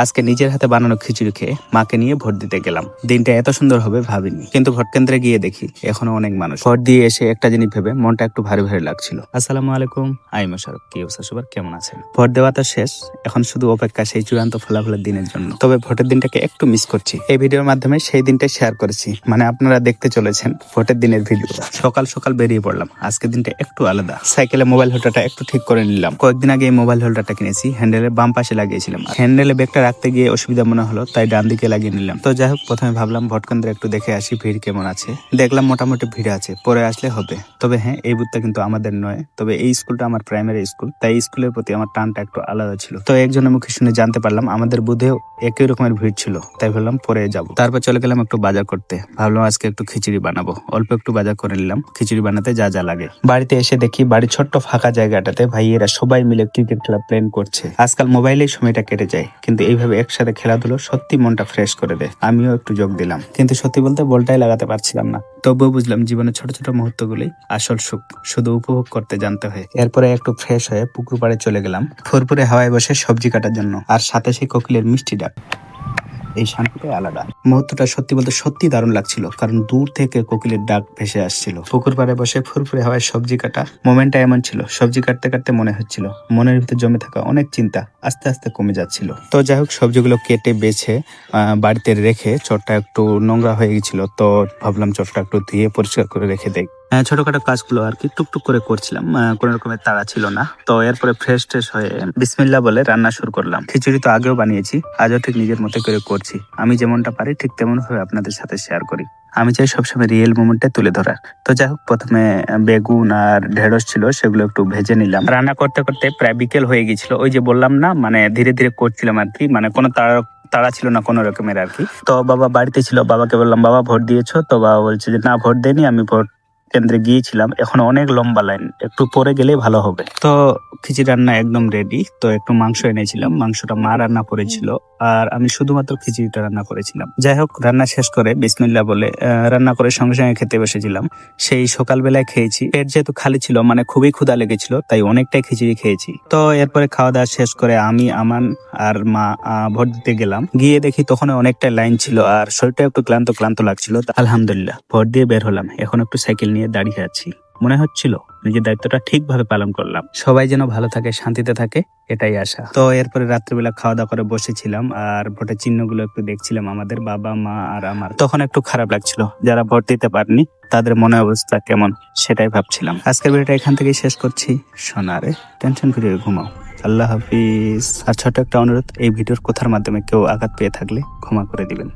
আজকে নিজের হাতে বানানো খিচুড়ি খেয়ে মাকে নিয়ে ভোট দিতে গেলাম। দিনটা এত সুন্দর হবে ভাবিনি, কিন্তু ভোট কেন্দ্রে গিয়ে দেখি এখনো অনেক মানুষ। ভোট দিয়ে এসে একটা জিনিস ভেবে মনটা একটু ভারী ভারী লাগছিল। আসসালামু আলাইকুম, আমি মোশারফ। কি অবস্থা সবার, কেমন আছেন? ভোট দেওয়া তো শেষ, এখন শুধু অপেক্ষা সেই চূড়ান্ত ফলাফলের দিনের জন্য। তবে ভোটের দিনটাকে একটু মিস করছি। এই ভিডিওর মাধ্যমে সেই দিনটা শেয়ার করেছি, মানে আপনারা দেখতে চলেছেন ভোটের দিনের ভিডিও। সকাল সকাল বেরিয়ে পড়লাম। আজকের দিনটা একটু আলাদা। সাইকেলে মোবাইল হোল্ডারটা একটু ঠিক করে নিলাম। কয়েকদিন আগে এই মোবাইল হোল্ডারটা কিনেছি, হ্যান্ডেলের বাম পাশে লাগিয়েছিলাম। হ্যান্ডেলে ব্যাগটা রাখতে গিয়ে অসুবিধা মনে হলো, তাই ডান দিকে লাগিয়ে নিলাম। তো যাই হোক, প্রথমে ভাবলাম ভোট কেন্দ্রে একটু দেখে আসি ভিড় কেমন আছে। দেখলাম মোটামুটি ভিড় আছে, পরে আসলে হবে। তবে হ্যাঁ, এই বুথটা কিন্তু আমাদের নয়, তবে এই স্কুলটা আমার প্রাইমারি স্কুল, তাই স্কুলের প্রতি আমার টানটা একটু আলাদা ছিল। তো একজনের মুখে শুনে জানতে পারলাম আমাদের বুথেও একই রকমের ভিড় ছিল, তাই ভাবলাম পরে যাব। তারপর চলে গেলাম একটু বাজার করতে। ভাবলাম আজকে একটু খিচুড়ি বানাবো, অল্প একটু বাজার করে নিলাম খিচুড়ি বানাতে যা যা লাগে। বাড়িতে এসে দেখি বাড়ির ছোট্ট ফাঁকা জায়গাটাতে ভাইয়েরা সবাই মিলে ক্রিকেট খেলা প্ল্যান করছে। আজকাল মোবাইলেই সময়টা কেটে যায়, কিন্তু এইভাবে একসাথে খেলাধুলো সত্যি মনটা ফ্রেশ করে দেয়। আমিও একটু যোগ দিলাম, কিন্তু সত্যি বলতে বলটাই লাগাতে পারছিলাম না। তবুও বুঝলাম জীবনের ছোট ছোট মুহূর্তগুলি আসল সুখ, শুধু উপভোগ করতে জানতে হয়। এরপরে একটু ফ্রেশ হয়ে পুকুর পাড়ে চলে গেলাম ফুরফুরে হাওয়ায় বসে সবজি কাটার জন্য, আর সাথে সেই কোকিলের মিষ্টি ডাক। এই শান্তিটাই আলাদা। মুহূর্তটা সত্যি বলতে সত্যি দারুণ লাগছিল, কারণ দূর থেকে কোকিলের ডাক ভেসে আসছিল। পুকুর পাড়ে বসে ফুরফুরে হাওয়ায় সবজি কাটা মোমেন্টটা এমন ছিল, সবজি কাটতে কাটতে মনে হচ্ছিল মনের ভিতরে জমে থাকা অনেক চিন্তা আস্তে আস্তে কমে যাচ্ছিল। তো যাই হোক, সবজিগুলো কেটে বেছে বাড়িতে রেখে চটটা একটু নোংরা হয়ে গেছিল, তো ভাবলাম চটটা একটু ধুয়ে পরিষ্কার করে রেখে দেই। ছোটখাটো কাজগুলো আর কি টুকটুক করে করছিলাম, কোন রকমের তাড়া ছিল না। তো এরপরে ফ্রেশ ট্রেশ হয়ে বিসমিল্লাহ বলে রান্না শুরু করলাম। খিচুড়ি তো আগেও বানিয়েছি, আজও ঠিক নিজের মতো করে করছি। আমি যেমনটা পারি ঠিক তেমন ভাবে আপনাদের সাথে শেয়ার করি। আমি চাই সবসময় রিয়েল মোমেন্টটা তুলে ধরার। তো যাই হোক, প্রথমে বেগুন আর ঢেঁড়স ছিল, সেগুলো একটু ভেজে নিলাম। রান্না করতে করতে প্রায় বিকেল হয়ে গেছিল। ওই যে বললাম না, মানে ধীরে ধীরে করছিলাম আর কি, মানে কোনো তাড়া ছিল না কোনো রকমের আর কি। তো বাবা বাড়িতে ছিল, বাবাকে বললাম বাবা ভোট দিয়েছো? তো বাবা বলছে যে না, ভোট দেয়নি, আমি ভোট কেন্দ্রে গিয়েছিলাম, এখন অনেক লম্বা লাইন, একটু পরে গেলেই ভালো হবে। তো খিচুড়ি রান্না একদম রেডি। তো একটু মাংস এনেছিলাম, মাংসটা মা রান্না করেছিল, আর আমি শুধুমাত্র খিচুড়িটা রান্না করেছিলাম। যাই হোক, রান্না শেষ করে বিসমিল্লাহ বলে রান্না করে সঙ্গে সঙ্গে খেতে বসেছিলাম। সেই সকালবেলায় খেয়েছি, পেট যেহেতু খালি ছিল, মানে খুবই ক্ষুধা লেগেছিল, তাই অনেকটাই খিচুড়ি খেয়েছি। তো এরপরে খাওয়া দাওয়া শেষ করে আমি, আমান আর মা ভোট দিতে গেলাম। গিয়ে দেখি তখন অনেকটা লাইন ছিল, আর শরীরটা একটু ক্লান্ত ক্লান্ত লাগছিল। আলহামদুলিল্লাহ ভোট দিয়ে বের হলাম। এখন একটু সাইকেল নিয়ে দাঁড়িয়ে আছি। মনে হচ্ছিল নিজের দায়িত্বটা ঠিকভাবে পালন করলাম। সবাই যেন ভালো থাকে, শান্তিতে থাকে, এটাই আশা। তো এরপরে রাত্রিবেলা খাওয়া দাওয়া করে বসেছিলাম, আর ভোটের চিহ্নগুলো একটু দেখছিলাম, আমাদের বাবা মা আর আমার। তখন একটু খারাপ লাগছিল, যারা ভোট দিতে পারেনি তাদের মনে অবস্থা কেমন সেটাই ভাবছিলাম। আজকের ভিডিওটা এখান থেকেই শেষ করছি। সোনারে টেনশন ফ্রি ঘুমাও। আল্লাহ হাফিজ। আর ছোট একটা অনুরোধ, এই ভিডিওর কথার মাধ্যমে কেউ আঘাত পেয়ে থাকলে ক্ষমা করে দিবেন।